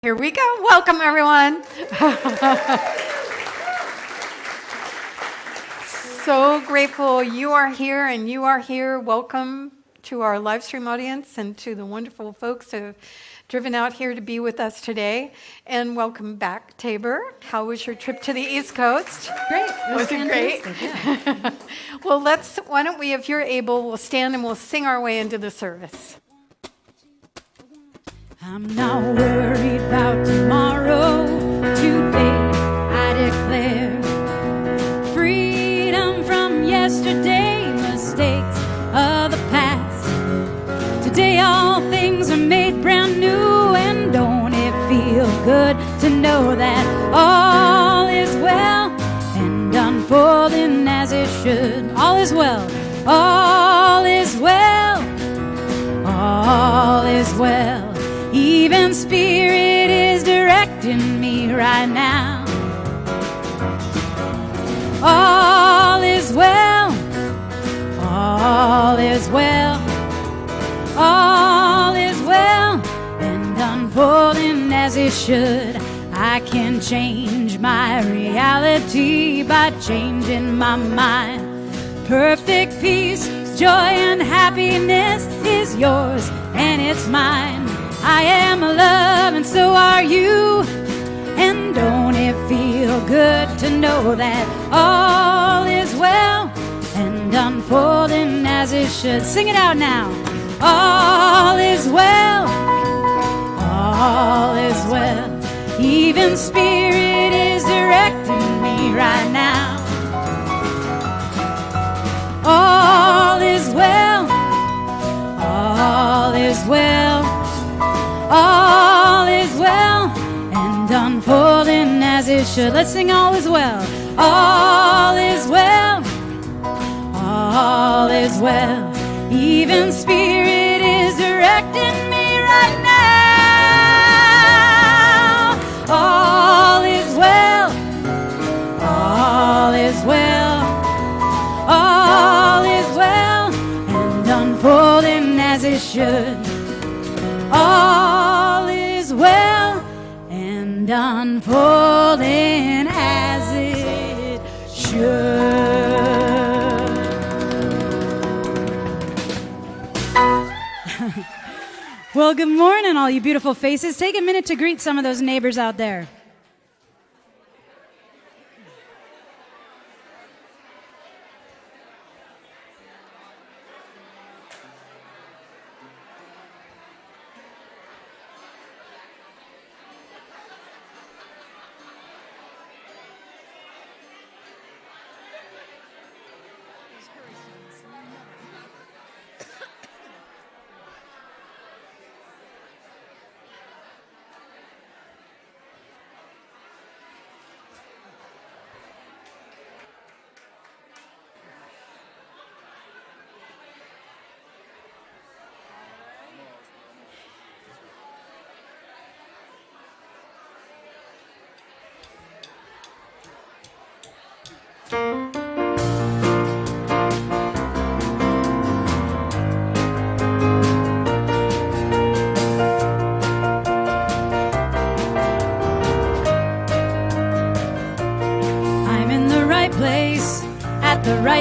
Here we go. Welcome, everyone. So grateful you are here and you are here. Welcome to our live stream audience and to the wonderful folks who have driven out here to be with us today. And welcome back, Tabor. How was your trip to the East Coast? Great. Was it great? Yeah. Well, why don't we, if you're able, we'll stand and we'll sing our way into the service. I'm not worried about tomorrow. Today I declare freedom from yesterday, mistakes of the past. Today all things are made brand new, and don't it feel good to know that all is well and unfolding as it should. All is well, all is well, all is well. Even Spirit is directing me right now. All is well, all is well, all is well, and unfolding as it should. I can change my reality by changing my mind. Perfect peace, joy, and happiness is yours, and it's mine. I am love and so are you. And don't it feel good to know that all is well and unfolding as it should. Sing it out now. All is well, all is well. Even Spirit is directing me right now. All is well, all is well, all is well, and unfolding as it should. Let's sing all is well. All is well, all is well. Even Spirit is directing me right now. All is well, all is well, all is well, and unfolding as it should. All is well and unfolding as it should. Well, good morning, all you beautiful faces. Take a minute to greet some of those neighbors out there.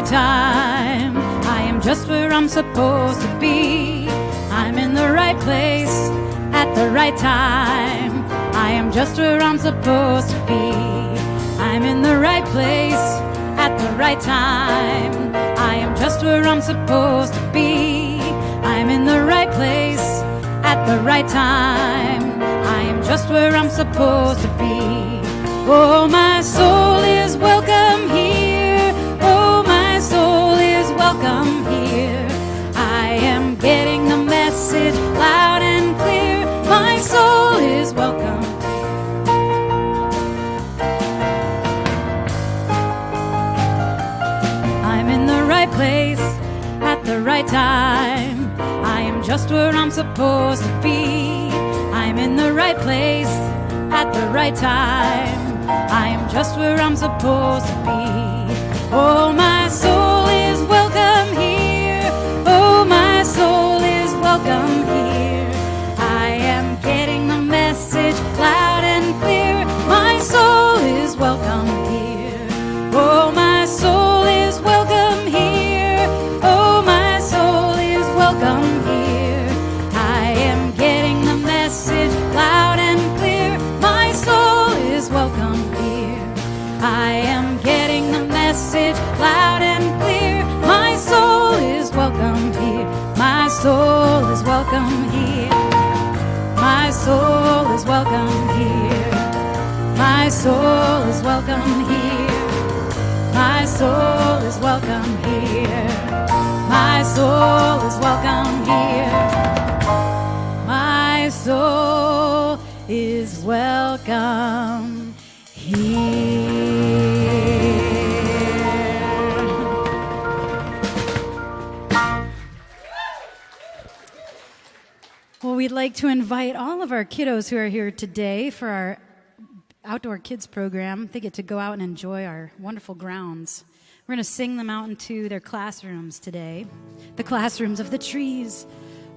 Time. I am just where I'm supposed to be. I'm in the right place at the right time. I am just where I'm supposed to be. I'm in the right place at the right time. I am just where I'm supposed to be. I'm in the right place at the right time. I am just where I'm supposed to be. Oh, my soul is welcome here. Soul is welcome here. I am getting the message loud and clear. My soul is welcome. I'm in the right place at the right time. I am just where I'm supposed to be. I'm in the right place at the right time. I am just where I'm supposed to be. Oh, my soul is welcome here. Oh, my soul is welcome here. I am getting the message loud soul is welcome here. My soul is welcome here. My soul is welcome here. My soul is welcome here. My soul is welcome here. Well, we'd like to invite all of our kiddos who are here today for our outdoor kids program. They get to go out and enjoy our wonderful grounds. We're going to sing them out into their classrooms today. The classrooms of the trees,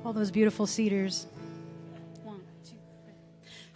all those beautiful cedars. 1, 2,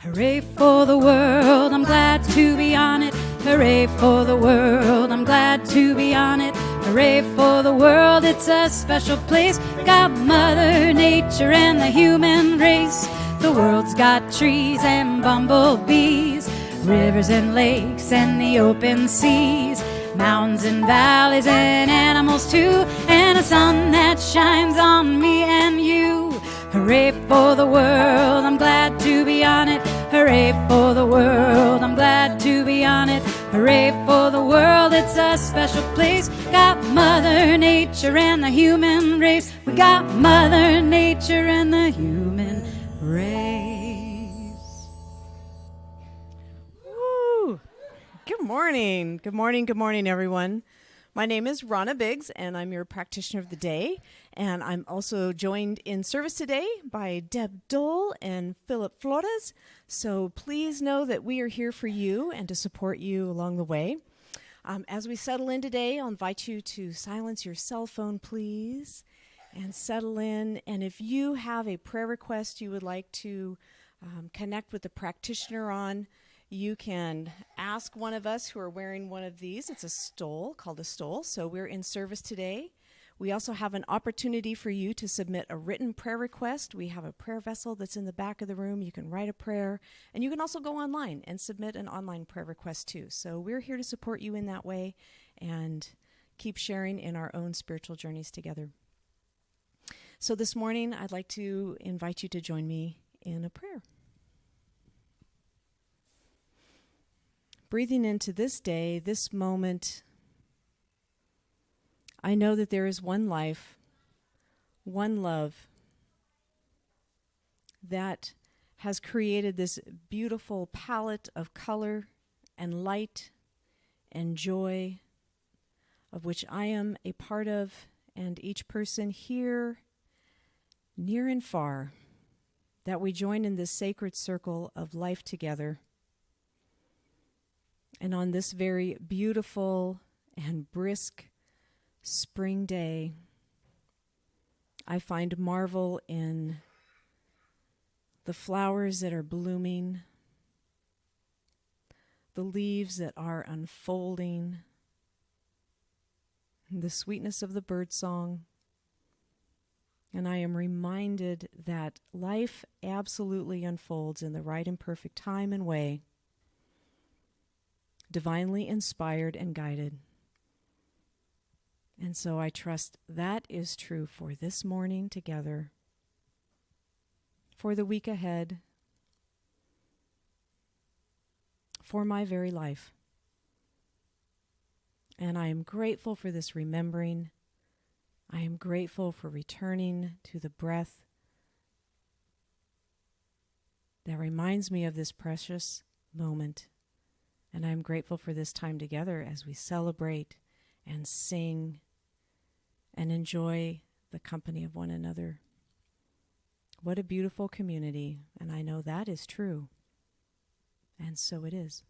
3. Hooray for the world, I'm glad to be on it. Hooray for the world, I'm glad to be on it. Hooray for the world, it's a special place. Got Mother Nature and the human race. The world's got trees and bumblebees, rivers and lakes and the open seas, mountains and valleys and animals too, and a sun that shines on me and you. Hooray for the world, I'm glad to be on it. Hooray for the world, I'm glad to be on it. Hooray for the world, it's a special place. Got Mother Nature and the human race. We got Mother Nature and the human race. Woo! Good morning. Good morning. Good morning, everyone. My name is Ronna Biggs, and I'm your practitioner of the day. And I'm also joined in service today by Deb Dole and Philip Flores. So please know that we are here for you and to support you along the way. As we settle in today, I'll invite you to silence your cell phone, please, and settle in. And if you have a prayer request you would like to connect with the practitioner on, you can ask one of us who are wearing one of these. It's a stole, called a stole. So we're in service today. We also have an opportunity for you to submit a written prayer request. We have a prayer vessel that's in the back of the room. You can write a prayer, and you can also go online and submit an online prayer request too. So we're here to support you in that way and keep sharing in our own spiritual journeys together. So this morning, I'd like to invite you to join me in a prayer. Breathing into this day, this moment, I know that there is one life, one love that has created this beautiful palette of color and light and joy, of which I am a part of, and each person here, near and far, that we join in this sacred circle of life together. And on this very beautiful and brisk spring day, I find marvel in the flowers that are blooming, the leaves that are unfolding, the sweetness of the birdsong. And I am reminded that life absolutely unfolds in the right and perfect time and way, divinely inspired and guided. And so I trust that is true for this morning together, for the week ahead, for my very life. And I am grateful for this remembering. I am grateful for returning to the breath that reminds me of this precious moment. And I am grateful for this time together as we celebrate and sing and enjoy the company of one another. What a beautiful community, and I know that is true, and so it is.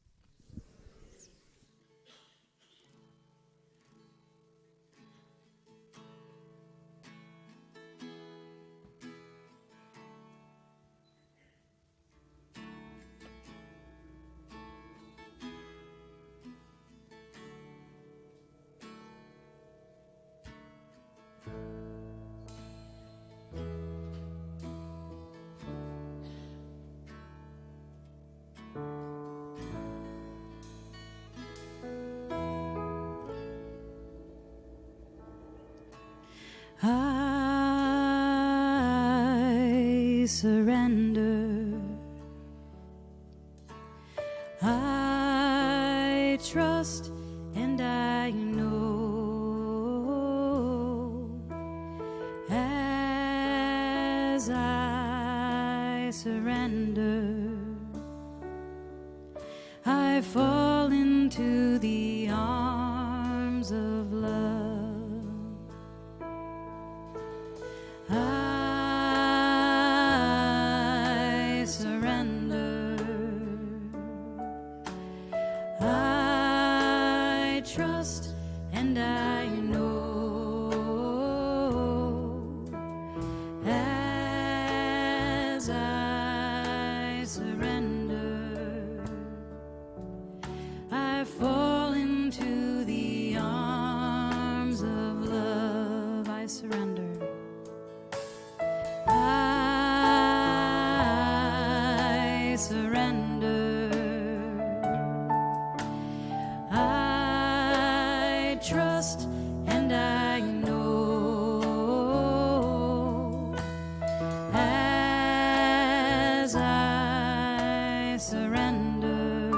I surrender trust and I know as I surrender, I fall into the arms of love. I surrender. I trust and I know as I surrender, I fall into the arms of love. I surrender. I surrender. I trust and I know as I surrender,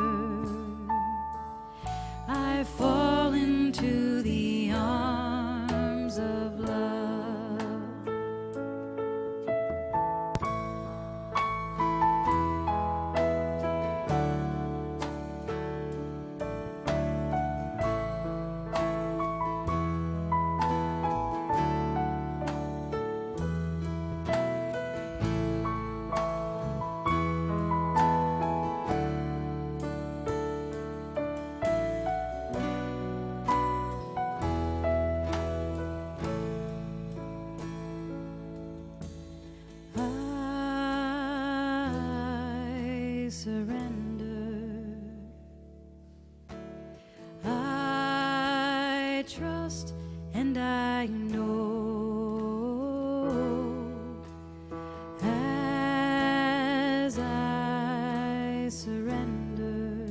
I fall into the arms of love. I surrender. I trust and I know as I surrender,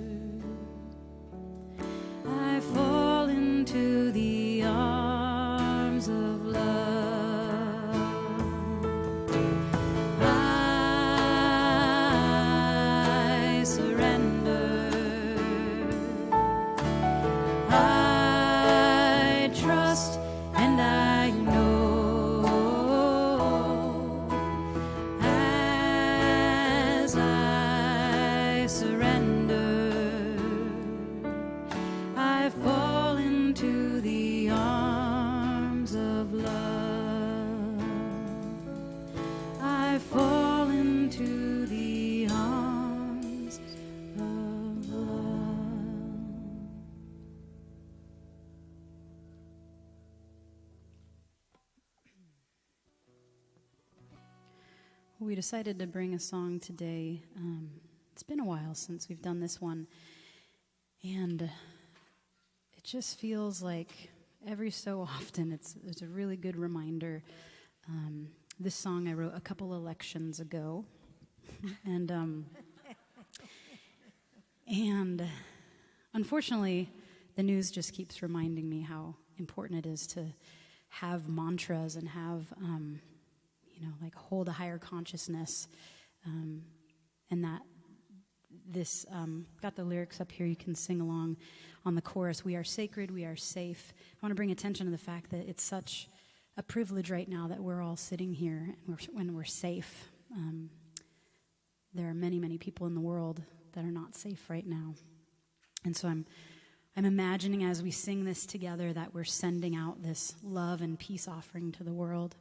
I fall into the arms of love. I surrender. I trust and I know as I surrender, I fall into the arms of love. I fall into the arms of love. We decided to bring a song today. It's been a while since we've done this one, and it just feels like every so often it's a really good reminder. This song I wrote a couple elections ago, and unfortunately, the news just keeps reminding me how important it is to have mantras and have like hold a higher consciousness, and that this got the lyrics up here. You can sing along on the chorus. We are sacred, we are safe. I want to bring attention to the fact that it's such a privilege right now that we're all sitting here and we're safe. There are many, many people in the world that are not safe right now. And so I'm imagining as we sing this together that we're sending out this love and peace offering to the world.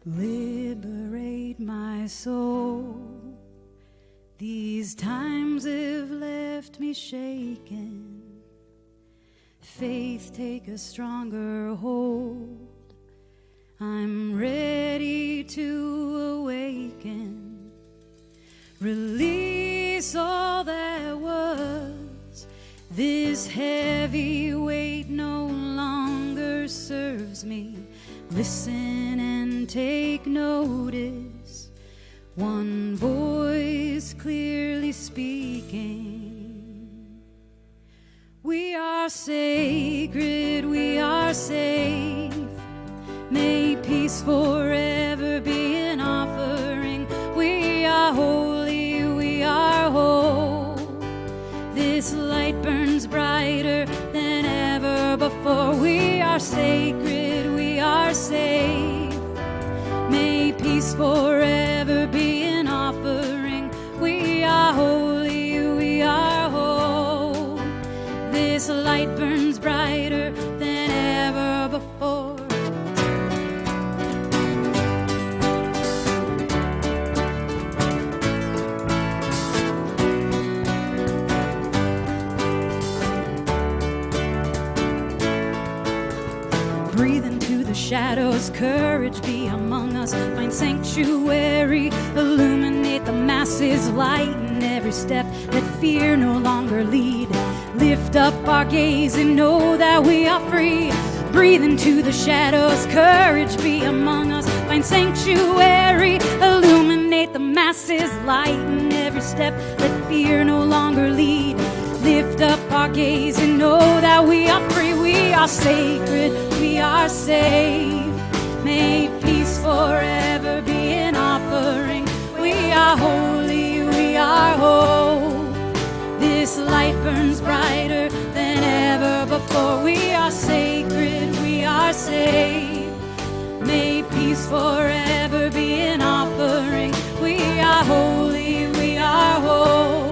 Liberate my soul. These times have left me shaken. Faith, take a stronger hold. I'm ready to awaken. Release all that was. This heavy weight no longer serves me. Listen and take notice. One voice clearly speaking. We are sacred, we are safe. May peace forever be an offering. We are holy, we are whole. This light burns brighter than ever before. We are sacred, we are safe. May peace forever be an offering. We are holy, we are whole. This light burns brighter than ever before. Breathe into the shadows, courage be among us. Find sanctuary, illuminate the masses, lighten every step, let fear no longer lead. Lift up our gaze and know that we are free. Breathe into the shadows, courage be among us. Find sanctuary, illuminate the masses, lighten every step, let fear no longer lead. Lift up our gaze and know that we are free. We are sacred, we are safe. May peace forever be an offering. We are holy, we are whole. This light burns brighter than ever before. We are sacred, we are safe. May peace forever be an offering. We are holy, we are whole.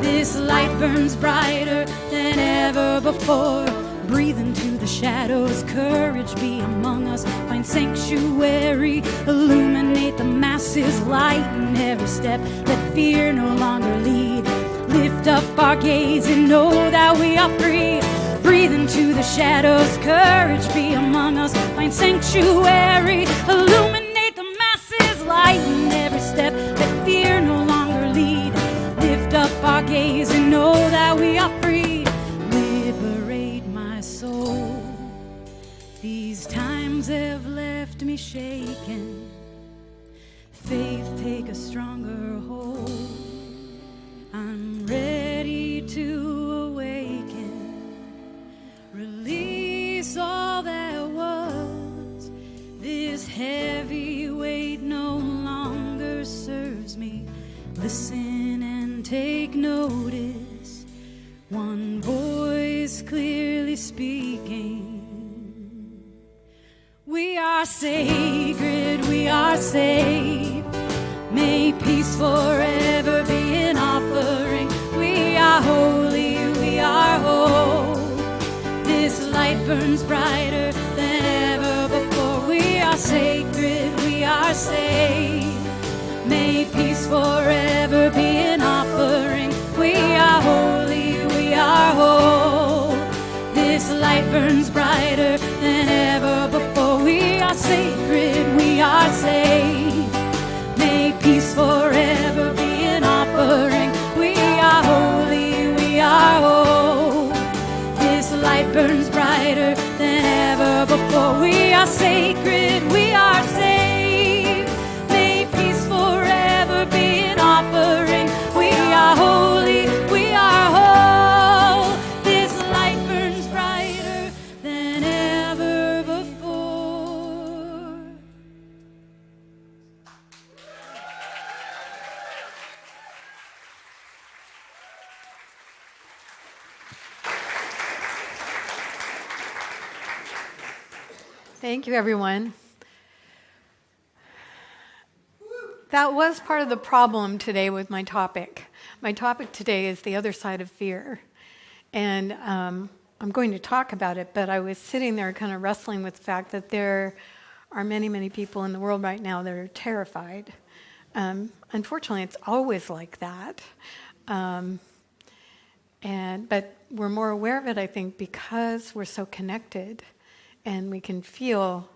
This light burns brighter than ever before. Breathe into the shadows, courage be among us. Find sanctuary, illuminate the masses, lighten every step, let fear no longer lead. Lift up our gaze and know that we are free. Breathe into the shadows, courage be among us. Find sanctuary, illuminate the masses, lighten every step, let fear no longer lead. Lift up our gaze and know that we are free. Liberate my soul. These times have left me shaken. Faith take a stronger hold. I'm ready to awaken. Release all that was. This heavy weight no longer serves me. Listen and take notice. One voice clearly speaking. We are sacred, we are safe. May peace forever be an offering. We are holy, we are whole. This light burns brighter than ever before. We are sacred, we are safe. May peace forever be an offering. We are holy, we are whole. This light burns brighter than ever before. We are sacred, we are safe. May peace forever be an offering. We are holy, we are whole. This light burns brighter than ever before. We are sacred, we are safe. May peace forever be an offering. We are holy, we are whole. This light burns brighter than ever before. Thank you, everyone. That was part of the problem today with my topic. My topic today is the other side of fear. And I'm going to talk about it, but I was sitting there kind of wrestling with the fact that there are many, many people in the world right now that are terrified. Unfortunately, it's always like that. But we're more aware of it, I think, because we're so connected and we can feel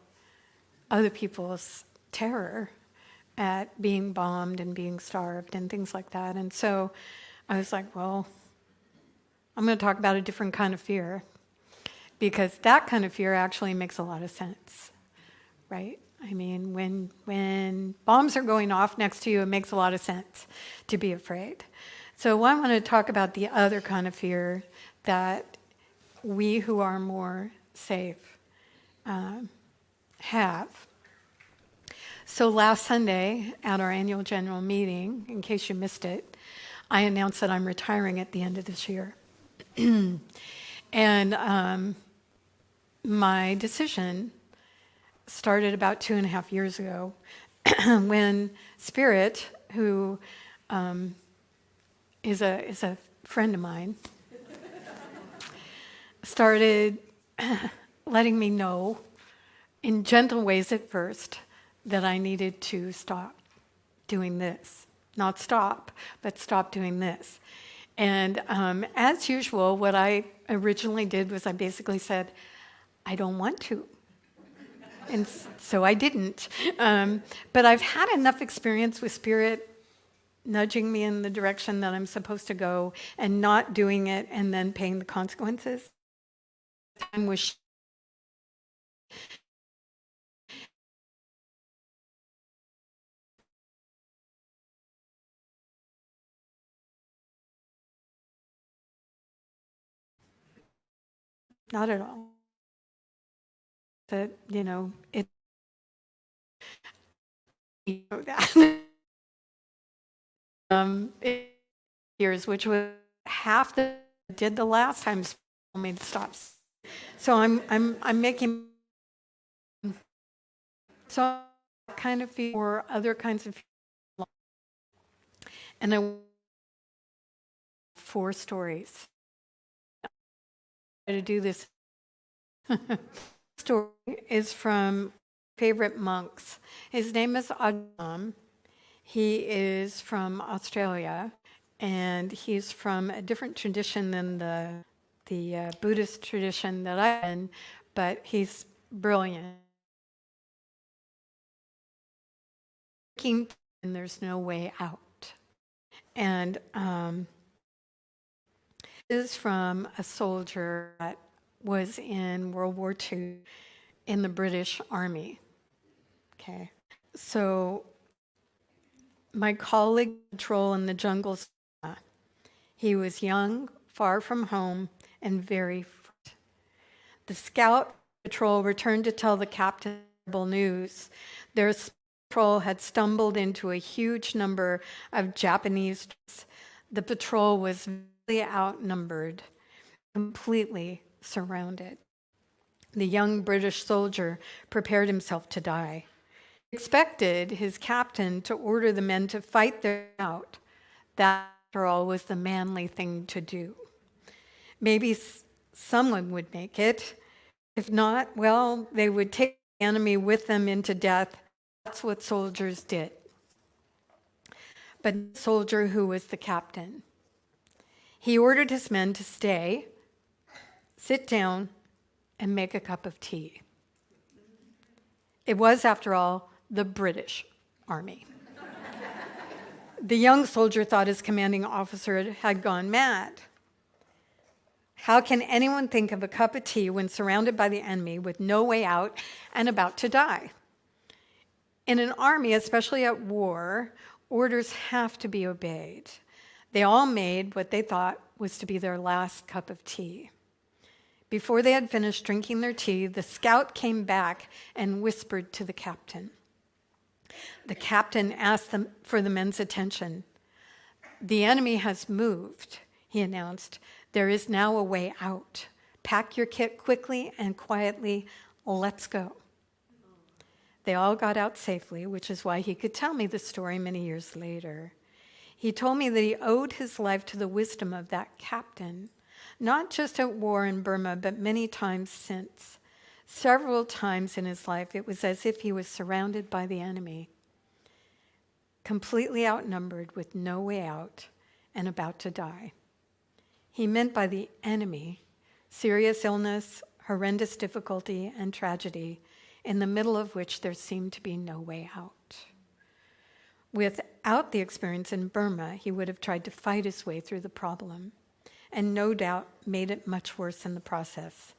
other people's terror at being bombed and being starved and things like that. And so I was like, well, I'm going to talk about a different kind of fear, because that kind of fear actually makes a lot of sense. right? I mean, when bombs are going off next to you, it makes a lot of sense to be afraid. So I want to talk about the other kind of fear that we who are more safe have. So last Sunday at our annual general meeting, in case you missed it, I announced that I'm retiring at the end of this year. And my decision started about 2.5 years ago when Spirit, who is a friend of mine, started letting me know in gentle ways at first that I needed to stop doing this. Not stop, but stop doing this. And as usual, what I originally did was I basically said, I don't want to. And so I didn't. But I've had enough experience with Spirit nudging me in the direction that I'm supposed to go and not doing it and then paying the consequences. Time was not at all. That, that. Years, which was half the did the last time told me to stop. So I'm making so kind of feel or other kinds of feel. And I 4 stories. To do this story is from favorite monks. His name is Ajahn. He is from Australia, and he's from a different tradition than the Buddhist tradition that I'm in, but he's brilliant. And there's no way out. And this is from a soldier that was in World War II in the British Army. Okay, so my colleague patrol in the jungles, he was young, far from home, and very frightened. The scout patrol returned to tell the captain terrible news. Their patrol had stumbled into a huge number of Japanese troops. The patrol was really outnumbered, completely surrounded. The young British soldier prepared himself to die. He expected his captain to order the men to fight their out. That, after all, was the manly thing to do. Maybe someone would make it. If not, well, they would take the enemy with them into death. That's what soldiers did. But the soldier who was the captain, he ordered his men to stay, sit down, and make a cup of tea. It was, after all, the British Army. The young soldier thought his commanding officer had gone mad. How can anyone think of a cup of tea when surrounded by the enemy with no way out and about to die? In an army, especially at war, orders have to be obeyed. They all made what they thought was to be their last cup of tea. Before they had finished drinking their tea, the scout came back and whispered to the captain. The captain asked them for the men's attention. The enemy has moved, he announced. There is now a way out. Pack your kit quickly and quietly. Let's go. They all got out safely, which is why he could tell me the story many years later. He told me that he owed his life to the wisdom of that captain, not just at war in Burma, but many times since. Several times in his life, it was as if he was surrounded by the enemy, completely outnumbered with no way out and about to die. He meant by the enemy serious illness, horrendous difficulty, and tragedy, in the middle of which there seemed to be no way out. Without the experience in Burma, he would have tried to fight his way through the problem, and no doubt made it much worse in the process,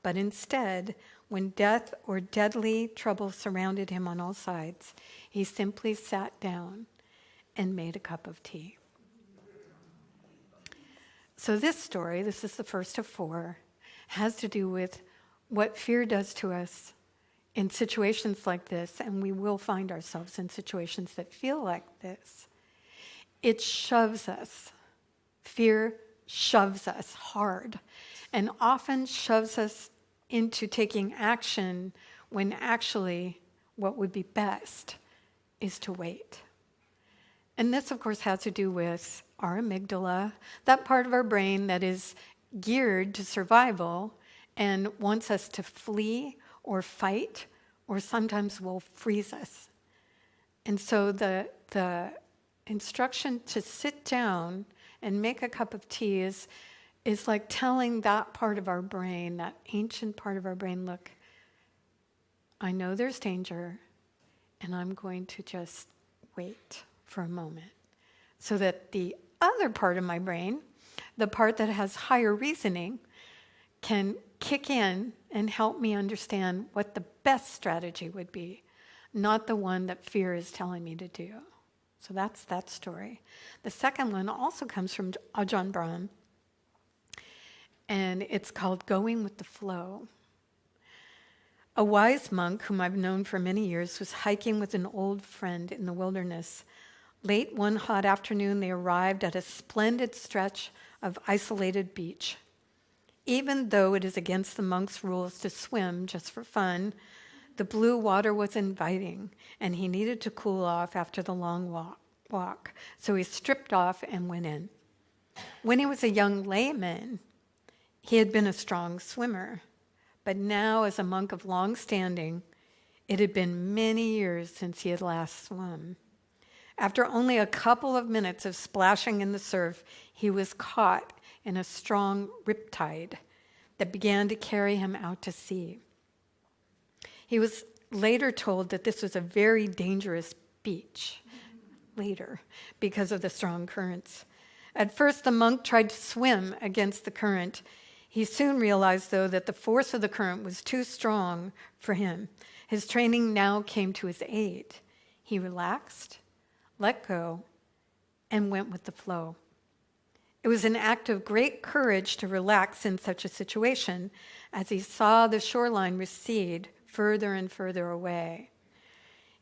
but instead, when death or deadly trouble surrounded him on all sides, he simply sat down and made a cup of tea. So this story, this is the first of 4, has to do with what fear does to us in situations like this, and we will find ourselves in situations that feel like this. It shoves us. Fear shoves us hard, and often shoves us into taking action when actually what would be best is to wait. And this, of course, has to do with our amygdala, that part of our brain that is geared to survival and wants us to flee or fight, or sometimes will freeze us. And so the instruction to sit down and make a cup of tea is like telling that part of our brain, that ancient part of our brain, look, I know there's danger, and I'm going to just wait for a moment. So that the other part of my brain, the part that has higher reasoning, can kick in and help me understand what the best strategy would be, not the one that fear is telling me to do. So that's that story. The second one also comes from Ajahn Brahm, and it's called Going with the Flow. A wise monk whom I've known for many years was hiking with an old friend in the wilderness. Late one hot afternoon, they arrived at a splendid stretch of isolated beach. Even though it is against the monk's rules to swim just for fun, the blue water was inviting, and he needed to cool off after the long walk. So he stripped off and went in. When he was a young layman, he had been a strong swimmer, but now as a monk of long standing, it had been many years since he had last swum. After only a couple of minutes of splashing in the surf, he was caught in a strong riptide that began to carry him out to sea. He was later told that this was a very dangerous beach, later, because of the strong currents. At first, the monk tried to swim against the current. He soon realized, though, that the force of the current was too strong for him. His training now came to his aid. He relaxed, let go, and went with the flow. It was an act of great courage to relax in such a situation as he saw the shoreline recede further and further away.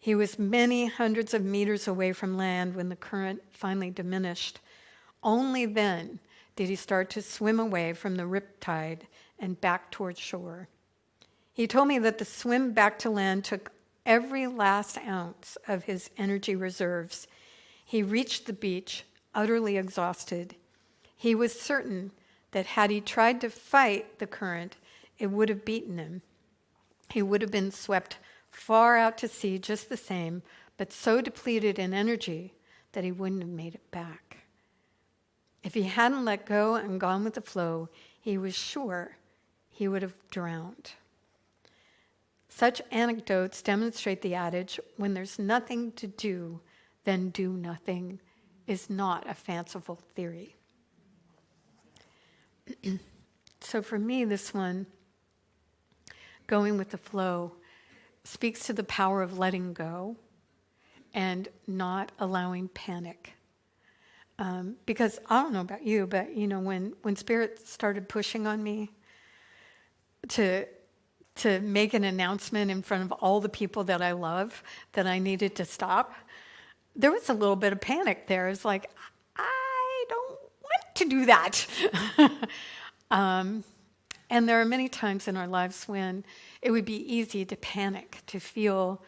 He was many hundreds of meters away from land when the current finally diminished. Only then did he start to swim away from the riptide and back toward shore. He told me that the swim back to land took every last ounce of his energy reserves. He reached the beach utterly exhausted. He was certain that had he tried to fight the current, it would have beaten him. He would have been swept far out to sea just the same, but so depleted in energy that he wouldn't have made it back. If he hadn't let go and gone with the flow, he was sure he would have drowned. Such anecdotes demonstrate the adage, when there's nothing to do, then do nothing, is not a fanciful theory. So for me, this one, going with the flow, speaks to the power of letting go and not allowing panic. Because I don't know about you, but when Spirit started pushing on me to make an announcement in front of all the people that I love that I needed to stop, there was a little bit of panic there. It's like, I don't want to do that. And there are many times in our lives when it would be easy to panic, to feel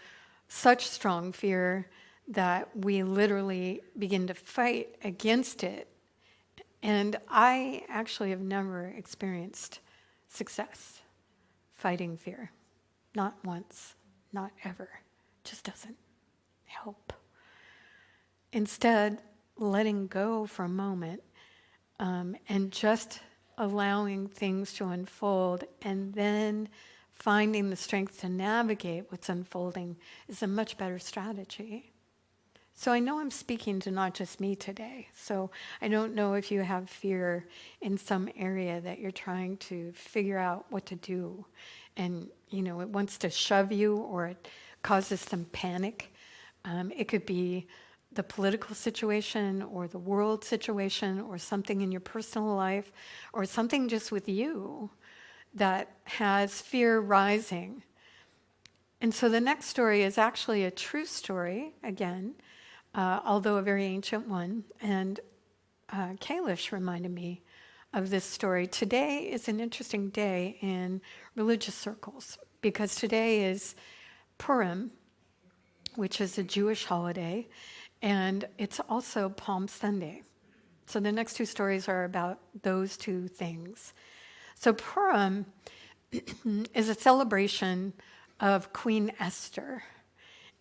such strong fear that we literally begin to fight against it. And I actually have never experienced success fighting fear. Not once, not ever. Just doesn't help. Instead, letting go for a moment and just allowing things to unfold and then finding the strength to navigate what's unfolding is a much better strategy. So I know I'm speaking to not just me today. So I don't know if you have fear in some area that you're trying to figure out what to do. And, it wants to shove you or it causes some panic. It could be the political situation or the world situation or something in your personal life or something just with you that has fear rising. And so the next story is actually a true story, again, although a very ancient one. And Kalish reminded me of this story. Today is an interesting day in religious circles because today is Purim, which is a Jewish holiday, and it's also Palm Sunday. So the next two stories are about those two things. So Purim is a celebration of Queen Esther.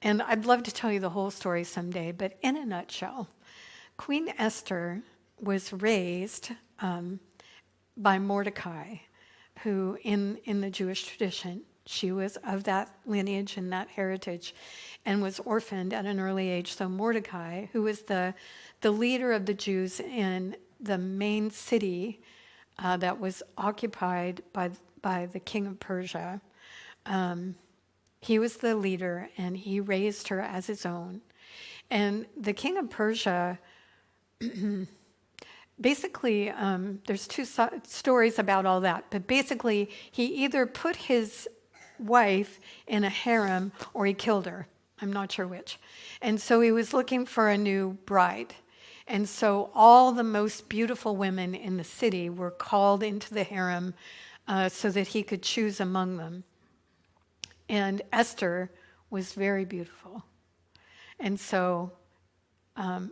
And I'd love to tell you the whole story someday, but in a nutshell, Queen Esther was raised by Mordecai, who in the Jewish tradition, she was of that lineage and that heritage and was orphaned at an early age. So Mordecai, who was the leader of the Jews in the main city that was occupied by the king of Persia, he was the leader and he raised her as his own. And the king of Persia, basically, there's two stories about all that, but basically he either put his wife in a harem or he killed her. I'm not sure which. And so he was looking for a new bride. And so all the most beautiful women in the city were called into the harem so that he could choose among them. And Esther was very beautiful. And so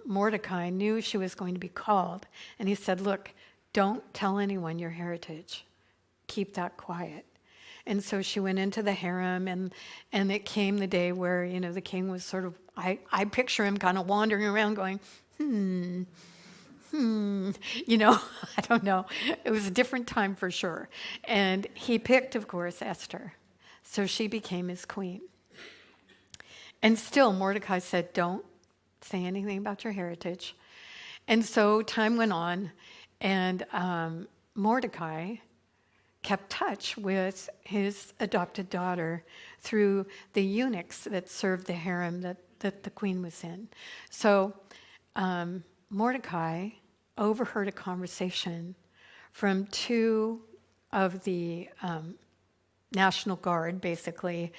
Mordecai knew she was going to be called. And he said, look, don't tell anyone your heritage. Keep that quiet. And so she went into the harem, and it came the day where, the king was sort of, I picture him kind of wandering around going, I don't know. It was a different time for sure. And he picked, of course, Esther. So she became his queen. And still, Mordecai said, don't say anything about your heritage. And so time went on, and Mordecai kept touch with his adopted daughter through the eunuchs that served the harem that the queen was in. So Mordecai overheard a conversation from two of the National Guard, basically,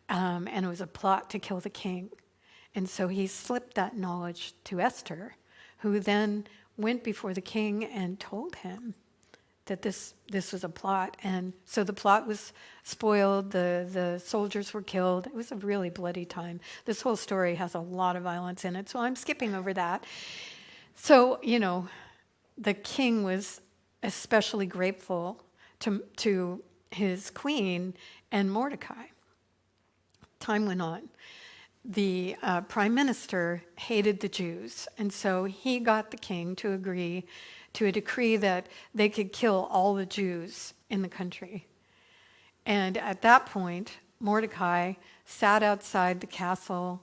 and it was a plot to kill the king. And so he slipped that knowledge to Esther, who then went before the king and told him that this was a plot. And so the plot was spoiled, the soldiers were killed. It was a really bloody time. This whole story has a lot of violence in it, so I'm skipping over that. So, the king was especially grateful to his queen and Mordecai. Time went on. The prime minister hated the Jews, and so he got the king to agree to a decree that they could kill all the Jews in the country. And at that point, Mordecai sat outside the castle,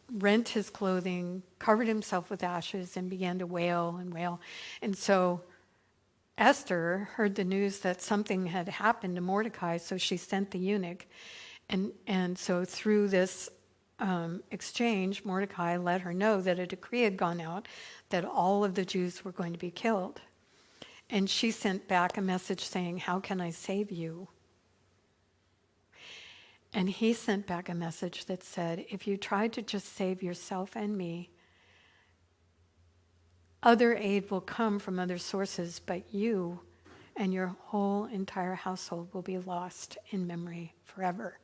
rent his clothing, covered himself with ashes, and began to wail and wail. And so Esther heard the news that something had happened to Mordecai, so she sent the eunuch. And so through this exchange, Mordecai let her know that a decree had gone out that all of the Jews were going to be killed. And she sent back a message saying, how can I save you? And he sent back a message that said, if you tried to just save yourself and me, other aid will come from other sources, but you and your whole entire household will be lost in memory forever.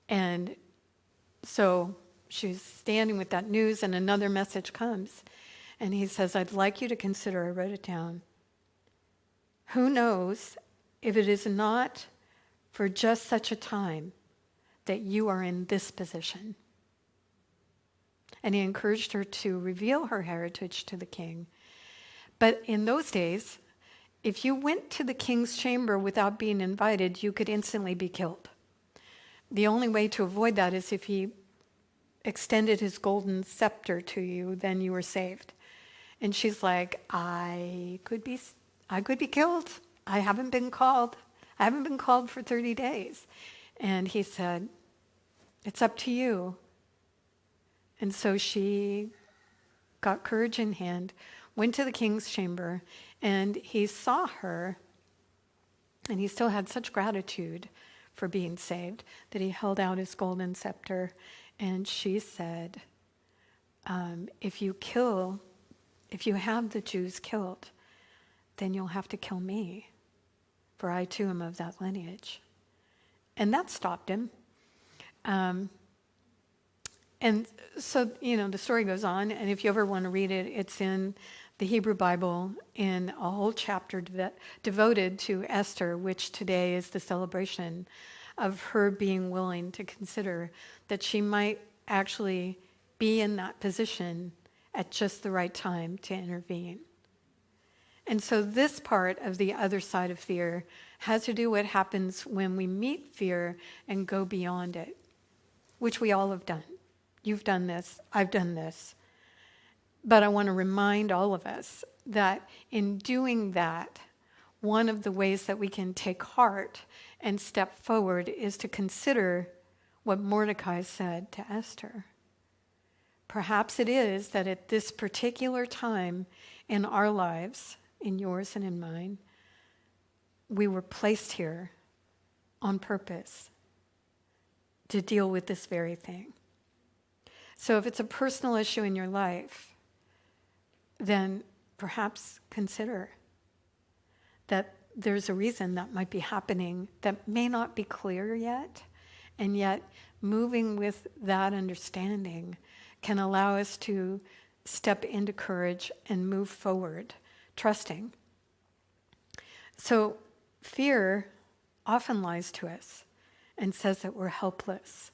And so she's standing with that news, and another message comes. And he says, I'd like you to consider, I wrote it down, who knows if it is not for just such a time that you are in this position. And he encouraged her to reveal her heritage to the king. But in those days, if you went to the king's chamber without being invited, you could instantly be killed. The only way to avoid that is if he extended his golden scepter to you, then you were saved. And she's like, I could be killed. I haven't been called. I haven't been called for 30 days. And he said, it's up to you. And so she got courage in hand, went to the king's chamber, and he saw her, and he still had such gratitude for being saved that he held out his golden scepter, and she said, if you have the Jews killed, then you'll have to kill me, for I too am of that lineage. And that stopped him. And so, the story goes on, and if you ever want to read it, it's in the Hebrew Bible in a whole chapter devoted to Esther, which today is the celebration of her being willing to consider that she might actually be in that position at just the right time to intervene. And so this part of the other side of fear has to do with what happens when we meet fear and go beyond it, which we all have done. You've done this, I've done this. But I want to remind all of us that in doing that, one of the ways that we can take heart and step forward is to consider what Mordecai said to Esther. Perhaps it is that at this particular time in our lives, in yours and in mine, we were placed here on purpose to deal with this very thing. So if it's a personal issue in your life, then perhaps consider that there's a reason that might be happening that may not be clear yet, and yet moving with that understanding can allow us to step into courage and move forward, trusting. So fear often lies to us and says that we're helpless,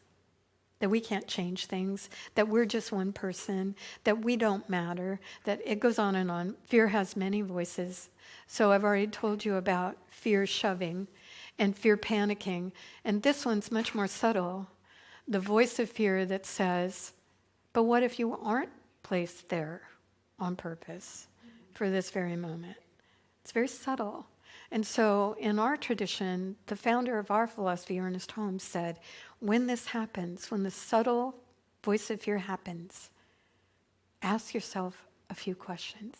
that we can't change things, that we're just one person, that we don't matter, that it goes on and on. Fear has many voices. So I've already told you about fear shoving and fear panicking, and this one's much more subtle. The voice of fear that says, but what if you aren't placed there on purpose for this very moment? It's very subtle. And so in our tradition, the founder of our philosophy, Ernest Holmes, said, when this happens, when the subtle voice of fear happens, ask yourself a few questions.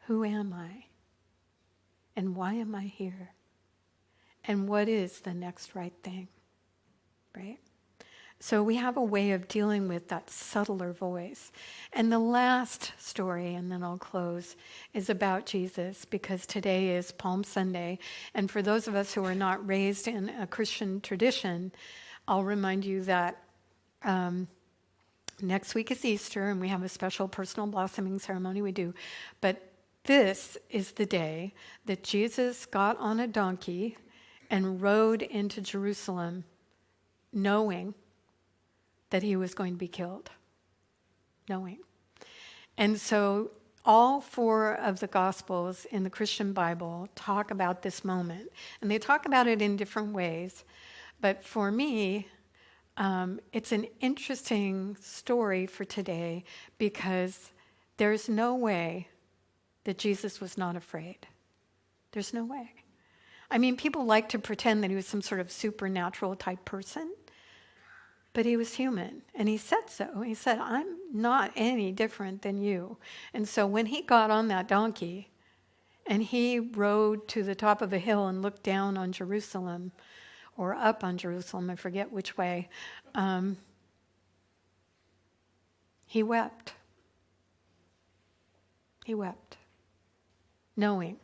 Who am I? And why am I here? And what is the next right thing? Right? So we have a way of dealing with that subtler voice. And the last story, and then I'll close, is about Jesus, because today is Palm Sunday. And for those of us who are not raised in a Christian tradition, I'll remind you that next week is Easter, and we have a special personal blossoming ceremony we do. But this is the day that Jesus got on a donkey and rode into Jerusalem, knowing that he was going to be killed, knowing. And so all four of the Gospels in the Christian Bible talk about this moment. And they talk about it in different ways. But for me, it's an interesting story for today because there's no way that Jesus was not afraid. There's no way. I mean, people like to pretend that he was some sort of supernatural type person. But he was human, and he said so. He said, I'm not any different than you. And so when he got on that donkey, and he rode to the top of a hill and looked down on Jerusalem, or up on Jerusalem, I forget which way, he wept. He wept, knowing.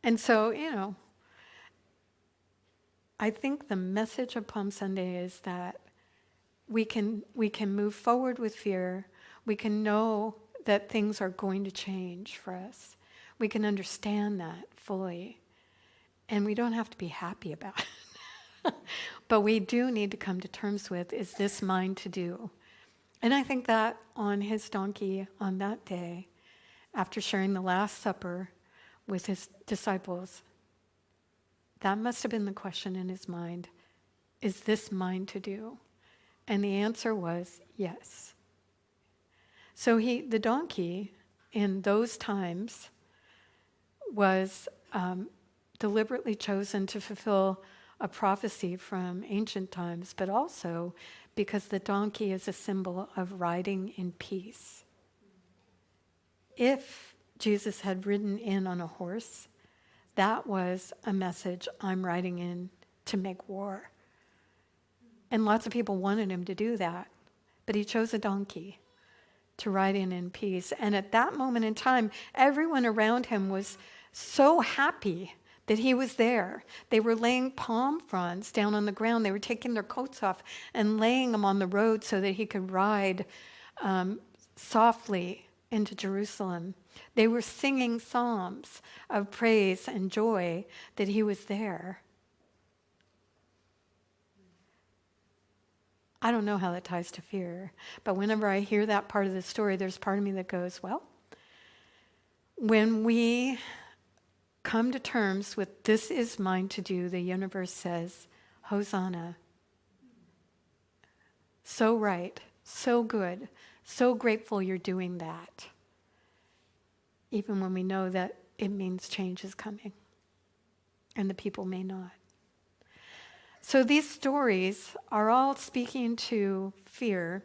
And so, I think the message of Palm Sunday is that we can move forward with fear. We can know that things are going to change for us. We can understand that fully. And we don't have to be happy about it. But we do need to come to terms with, is this mine to do? And I think that on his donkey on that day, after sharing the Last Supper with his disciples, that must have been the question in his mind. Is this mine to do? And the answer was yes. So the donkey in those times was deliberately chosen to fulfill a prophecy from ancient times, but also because the donkey is a symbol of riding in peace. If Jesus had ridden in on a horse, that was a message: I'm riding in to make war. And lots of people wanted him to do that, but he chose a donkey to ride in peace. And at that moment in time, everyone around him was so happy that he was there. They were laying palm fronds down on the ground. They were taking their coats off and laying them on the road so that he could ride softly into Jerusalem. They were singing psalms of praise and joy that he was there. I don't know how that ties to fear, but whenever I hear that part of the story, there's part of me that goes, well, when we come to terms with this is mine to do, the universe says, Hosanna. So right, so good, so grateful you're doing that. Even when we know that it means change is coming and the people may not. So these stories are all speaking to fear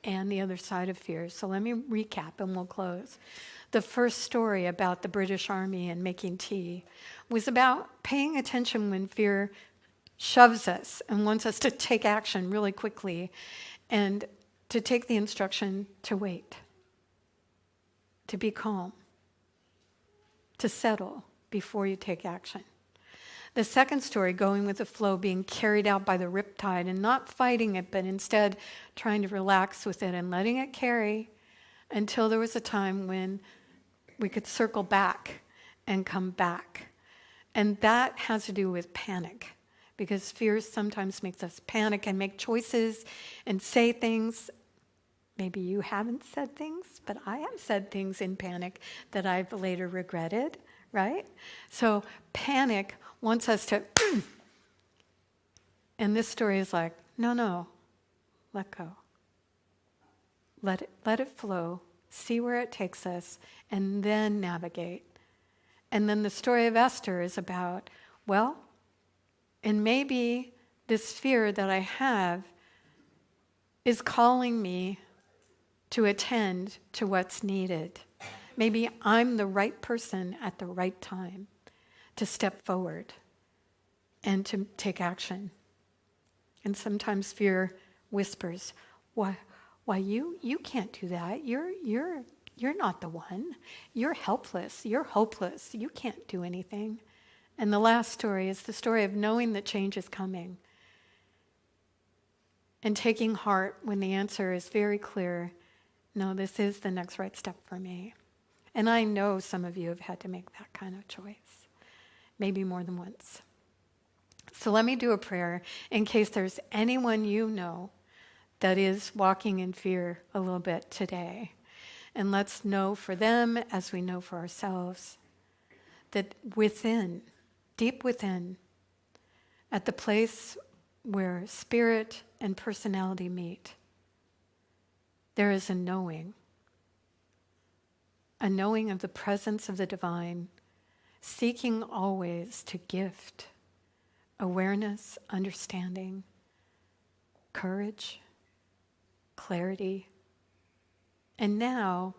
and the other side of fear. So let me recap and we'll close. The first story about the British Army and making tea was about paying attention when fear shoves us and wants us to take action really quickly and to take the instruction to wait, to be calm, to settle before you take action. The second story, going with the flow, being carried out by the riptide and not fighting it, but instead trying to relax with it and letting it carry until there was a time when we could circle back and come back. And that has to do with panic, because fear sometimes makes us panic and make choices and say things. Maybe you haven't said things, but I have said things in panic that I've later regretted, right? So panic wants us to, and this story is like, no, let go. Let it flow, see where it takes us, and then navigate. And then the story of Esther is about, well, and maybe this fear that I have is calling me to attend to what's needed. Maybe I'm the right person at the right time to step forward and to take action. And sometimes fear whispers, why you can't do that. You're not the one. You're helpless. You're hopeless. You can't do anything. And the last story is the story of knowing that change is coming and taking heart when the answer is very clear. No, this is the next right step for me. And I know some of you have had to make that kind of choice, maybe more than once. So let me do a prayer in case there's anyone you know that is walking in fear a little bit today. And let's know for them, as we know for ourselves, that within, deep within, at the place where spirit and personality meet, there is a knowing of the presence of the divine, seeking always to gift awareness, understanding, courage, clarity. And now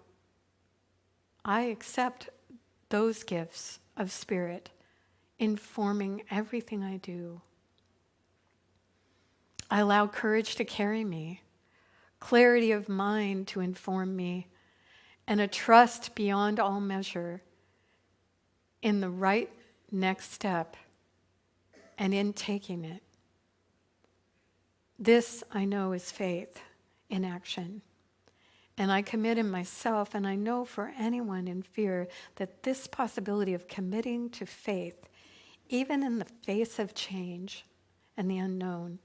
I accept those gifts of spirit informing everything I do. I allow courage to carry me, clarity of mind to inform me, and a trust beyond all measure in the right next step and in taking it. This, I know, is faith in action. And I commit in myself, and I know for anyone in fear, that this possibility of committing to faith, even in the face of change and the unknown,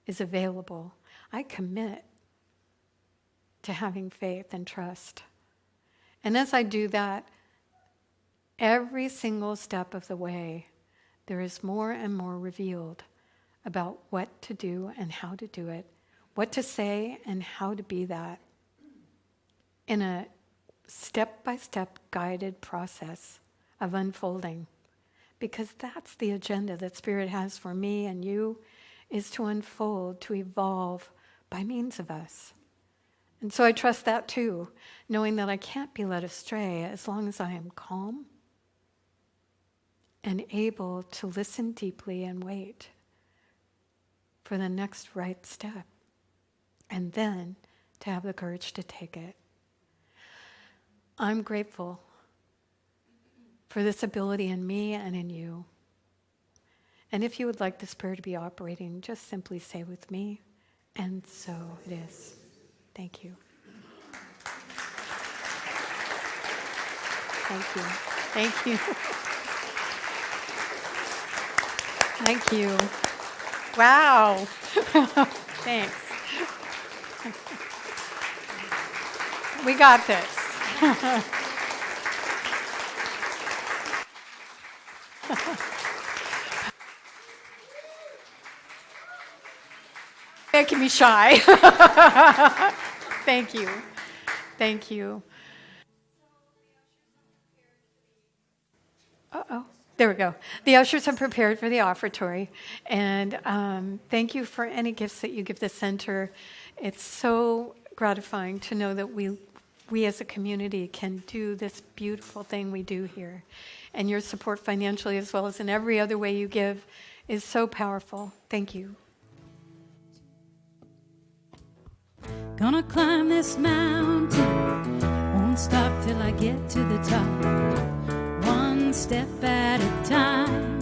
is available. I commit to having faith and trust. And as I do that, every single step of the way, there is more and more revealed about what to do and how to do it, what to say and how to be that in a step-by-step guided process of unfolding. Because that's the agenda that Spirit has for me and you, is to unfold, to evolve by means of us. And so I trust that too, knowing that I can't be led astray as long as I am calm and able to listen deeply and wait for the next right step, and then to have the courage to take it. I'm grateful for this ability in me and in you. And if you would like this prayer to be operating, just simply say with me, and so it is. Thank you. Thank you. Thank you. Thank you. Wow. Thanks. We got this. Making me shy. Thank you. Thank you. Uh-oh. There we go. The ushers have prepared for the offertory. And thank you for any gifts that you give the center. It's so gratifying to know that we as a community can do this beautiful thing we do here. And your support financially as well as in every other way you give is so powerful. Thank you. Gonna climb this mountain, won't stop till I get to the top, one step at a time.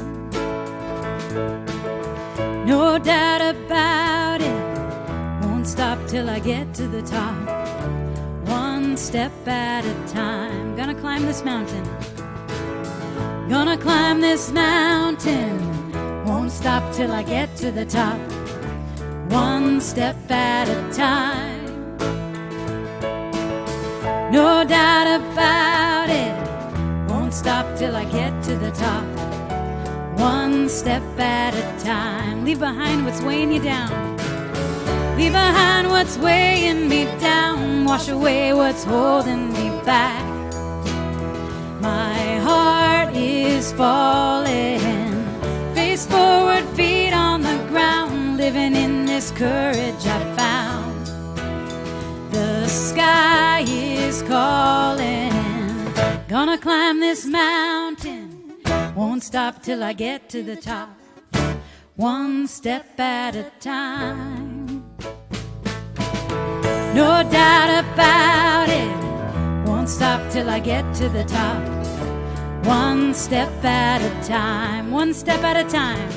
No doubt about it, won't stop till I get to the top, one step at a time. Gonna climb this mountain, gonna climb this mountain, won't stop till I get to the top, one step at a time. No doubt about it, won't stop till I get to the top, one step at a time. Leave behind what's weighing you down, leave behind what's weighing me down, wash away what's holding me back. My heart is falling, face forward, feet on the ground, living in this courage I found. The sky is calling, gonna climb this mountain, won't stop till I get to the top, one step at a time. No doubt about it, won't stop till I get to the top, one step at a time, one step at a time,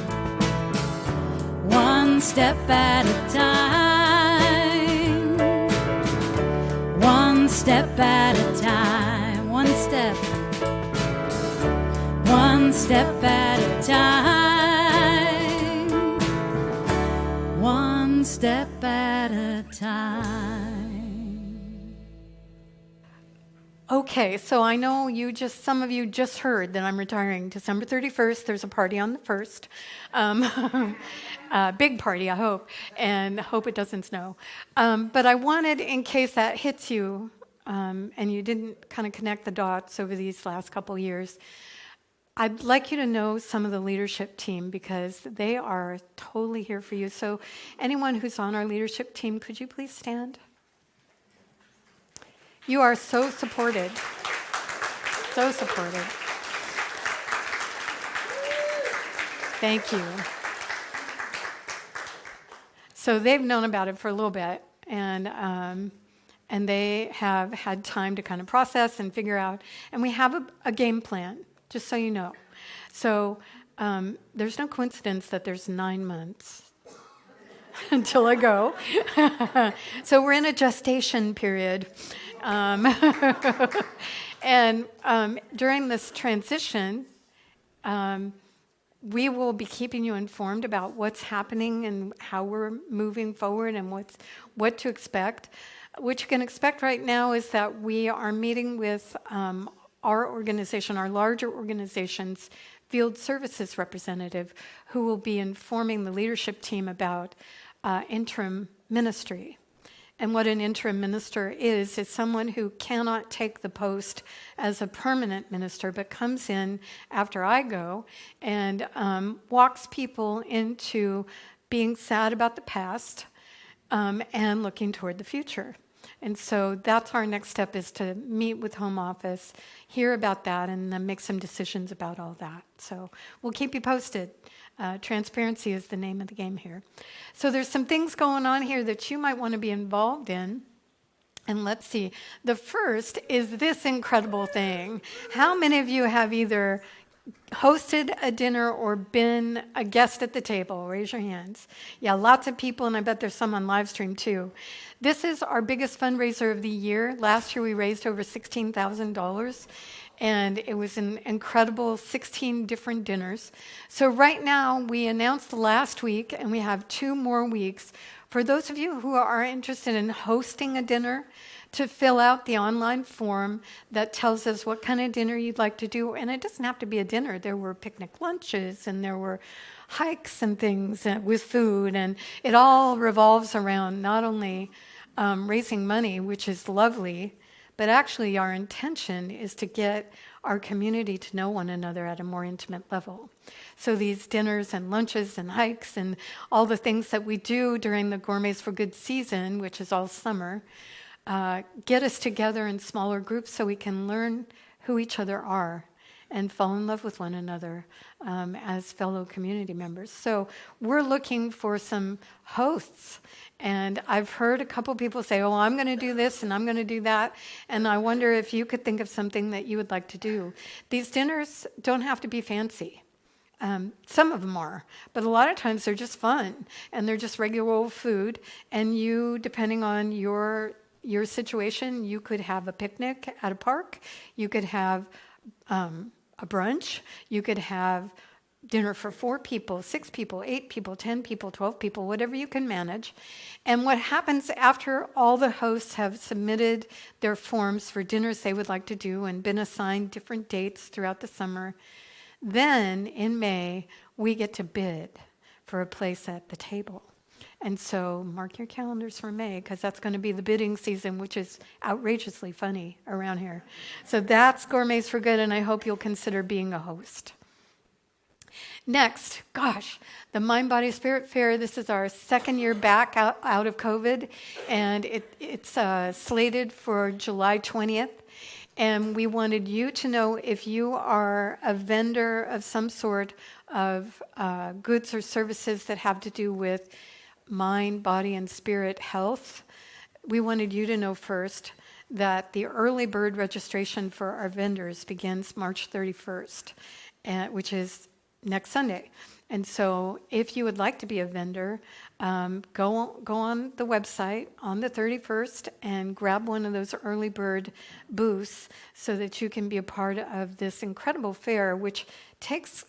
one step at a time, one step at a time, one step at a time, one step at a time. Okay, so I know some of you just heard that I'm retiring December 31st. There's a party on the 1st. Big party, I hope, and hope it doesn't snow. But I wanted, in case that hits you, and you didn't kind of connect the dots over these last couple years, I'd like you to know some of the leadership team because they are totally here for you. So anyone who's on our leadership team, could you please stand? You are so supported. So supported. Thank you. So they've known about it for a little bit, and they have had time to kind of process and figure out. And we have a game plan, just so you know. So there's no coincidence that there's 9 months until I go. So we're in a gestation period. And during this transition, we will be keeping you informed about what's happening and how we're moving forward and what to expect. What you can expect right now is that we are meeting with our organization, our larger organization's field services representative, who will be informing the leadership team about interim ministry. And what an interim minister is someone who cannot take the post as a permanent minister, but comes in after I go and walks people into being sad about the past and looking toward the future. And so that's our next step, is to meet with Home Office, hear about that, and then make some decisions about all that. So we'll keep you posted. Transparency is the name of the game here. So there's some things going on here that you might want to be involved in. And let's see. The first is this incredible thing. How many of you have either hosted a dinner or been a guest at the table? Raise your hands. Yeah, lots of people, and I bet there's some on live stream too. This is our biggest fundraiser of the year. Last year we raised over $16,000. And it was an incredible 16 different dinners. So right now, we announced last week, and we have 2 more weeks. For those of you who are interested in hosting a dinner, to fill out the online form that tells us what kind of dinner you'd like to do. And it doesn't have to be a dinner. There were picnic lunches, and there were hikes and things with food. And it all revolves around not only raising money, which is lovely, but actually our intention is to get our community to know one another at a more intimate level. So these dinners and lunches and hikes and all the things that we do during the Gourmets for Good season, which is all summer, get us together in smaller groups so we can learn who each other are and fall in love with one another as fellow community members. So we're looking for some hosts. And I've heard a couple people say, oh, I'm going to do this and I'm going to do that. And I wonder if you could think of something that you would like to do. These dinners don't have to be fancy. Some of them are, but a lot of times they're just fun and they're just regular old food. And you, depending on your situation, you could have a picnic at a park. You could have a brunch. You could have dinner for 4 people, 6 people, 8 people, 10 people, 12 people, whatever you can manage. And what happens after all the hosts have submitted their forms for dinners they would like to do and been assigned different dates throughout the summer, then in May, we get to bid for a place at the table. And so mark your calendars for May, because that's going to be the bidding season, which is outrageously funny around here. So that's Gourmets for Good, and I hope you'll consider being a host. Next, the Mind, Body, Spirit Fair. This is our 2nd year back out of COVID, and it's slated for July 20th. And we wanted you to know, if you are a vendor of some sort of goods or services that have to do with mind, body, and spirit health, we wanted you to know first that the early bird registration for our vendors begins March 31st, which is next Sunday. And so if you would like to be a vendor, go on the website on the 31st and grab one of those early bird booths so that you can be a part of this incredible fair, which takes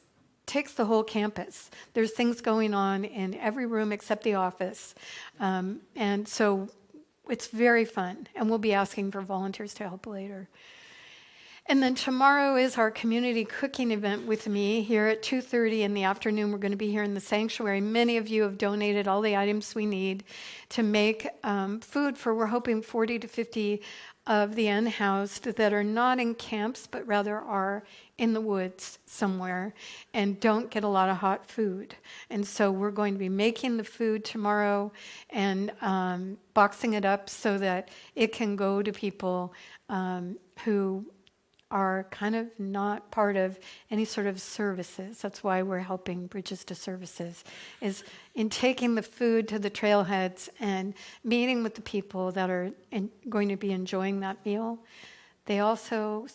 the whole campus. There's things going on in every room except the office. And so it's very fun, and we'll be asking for volunteers to help later. And then tomorrow is our community cooking event with me here at 2:30 in the afternoon. We're going to be here in the sanctuary. Many of you have donated all the items we need to make food for, we're hoping, 40 to 50 of the unhoused that are not in camps, but rather are in the woods somewhere and don't get a lot of hot food. And so we're going to be making the food tomorrow and boxing it up so that it can go to people who are kind of not part of any sort of services. That's why we're helping Bridges to Services, is in taking the food to the trailheads and meeting with the people that are going to be enjoying that meal. They also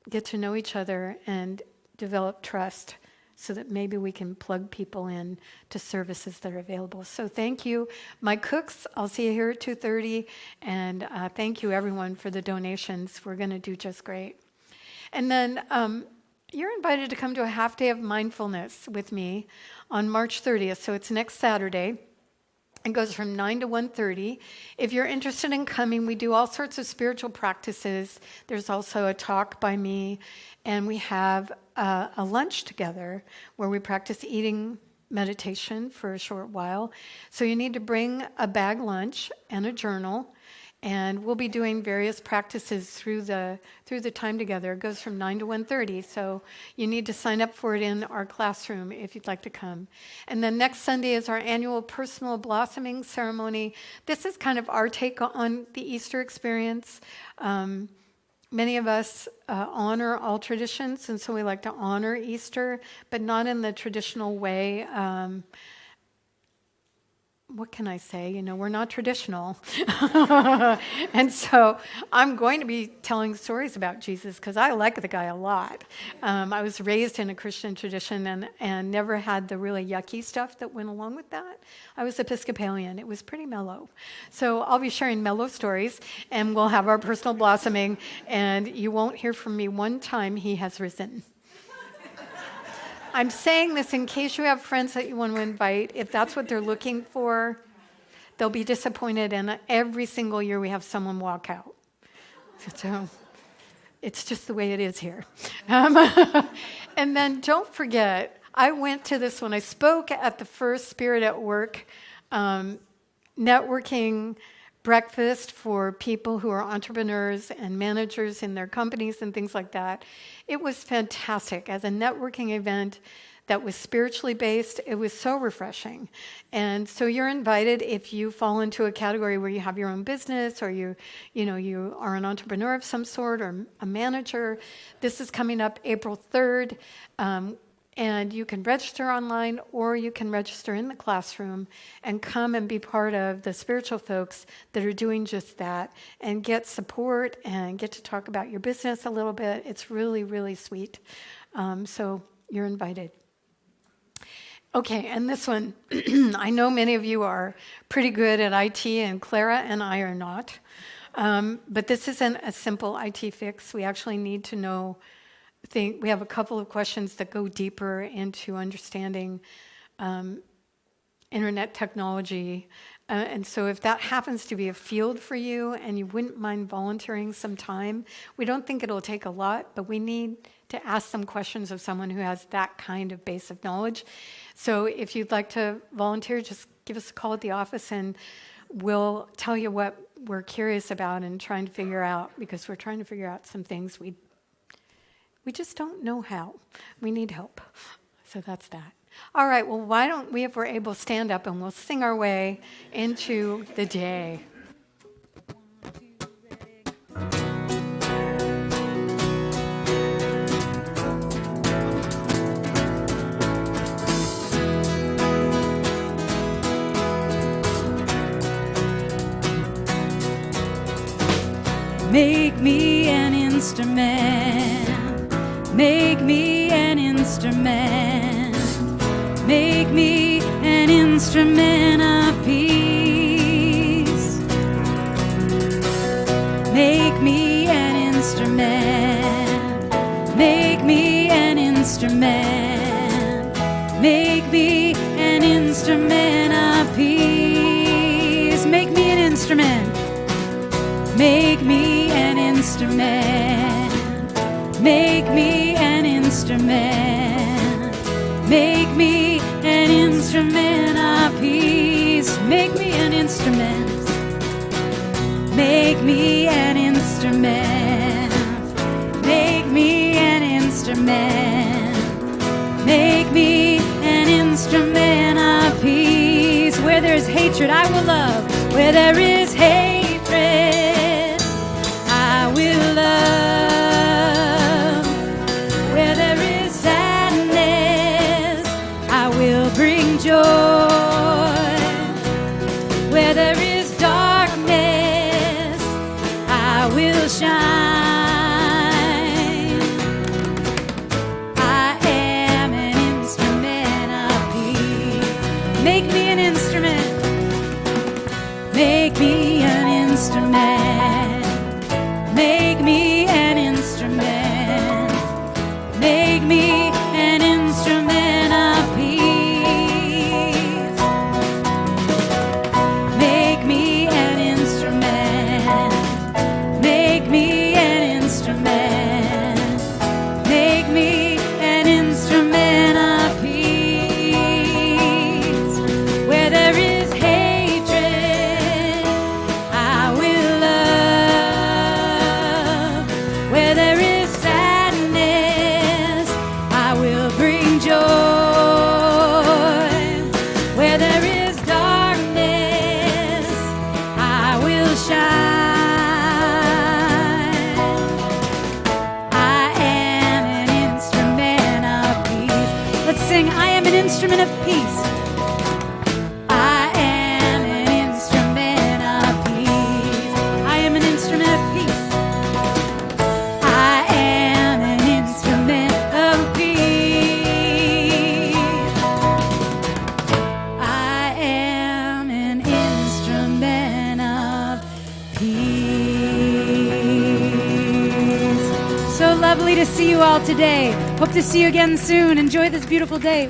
get to know each other and develop trust so that maybe we can plug people in to services that are available. So thank you, my cooks. I'll see you here at 2:30. And thank you, everyone, for the donations. We're going to do just great. And then you're invited to come to a half day of mindfulness with me on March 30th. So it's next Saturday. It goes from 9 to 1:30. If you're interested in coming, we do all sorts of spiritual practices. There's also a talk by me, and we have a lunch together where we practice eating meditation for a short while. So you need to bring a bag lunch and a journal, and we'll be doing various practices through the time together. It goes from 9 to 1:30, so you need to sign up for it in our classroom if you'd like to come. And then next Sunday is our annual personal blossoming ceremony. This is kind of our take on the Easter experience. Many of us honor all traditions, and so we like to honor Easter, but not in the traditional way. What can I say? You know, we're not traditional. And so I'm going to be telling stories about Jesus because I like the guy a lot. I was raised in a Christian tradition and never had the really yucky stuff that went along with that. I was Episcopalian. It was pretty mellow. So I'll be sharing mellow stories, and we'll have our personal blossoming, and you won't hear from me one time he has risen. I'm saying this in case you have friends that you want to invite. If that's what they're looking for, they'll be disappointed. And every single year we have someone walk out. So it's just the way it is here. And then don't forget, I went to this when I spoke at the first Spirit at Work networking breakfast for people who are entrepreneurs and managers in their companies and things like that. It was fantastic. As a networking event that was spiritually based, it was so refreshing. And so you're invited if you fall into a category where you have your own business or you are an entrepreneur of some sort or a manager. This is coming up April 3rd. And you can register online or you can register in the classroom and come and be part of the spiritual folks that are doing just that and get support and get to talk about your business a little bit. It's really, really sweet. So you're invited. Okay, and this one, I know many of you are pretty good at IT, and Clara and I are not. But this isn't a simple IT fix. We actually need to know. We have a couple of questions that go deeper into understanding internet technology. And so if that happens to be a field for you and you wouldn't mind volunteering some time, we don't think it'll take a lot, but we need to ask some questions of someone who has that kind of base of knowledge. So if you'd like to volunteer, just give us a call at the office and we'll tell you what we're curious about and trying to figure out, because we're trying to figure out some things we just don't know how. We need help. So that's that. All right, well, why don't we, if we're able, stand up and we'll sing our way into the day. Make me an instrument. Make me an instrument. Make me an instrument of peace. Make me an instrument. Make me an instrument. Make me an instrument of peace. Make me an instrument. Make me an instrument. Make me an instrument. Make me an instrument of peace. Make me an instrument. Make me an instrument. Make me an instrument. Make me an instrument of peace. Where there's hatred, I will love. Where there is hatred, I will love. Where there is sadness, I will bring joy. Where there is darkness, I will shine. I am an instrument of peace. Make me an instrument. Make me an instrument. Make me an instrument. Make me an instrument of peace. joy. Where there is darkness, I will shine. I am an instrument of peace. Let's sing, I am an instrument of peace. I am an instrument of peace. I am an instrument of peace. I am an instrument of peace. I am an instrument of peace. So lovely to see you all today. Hope to see you again soon. Enjoy this beautiful day.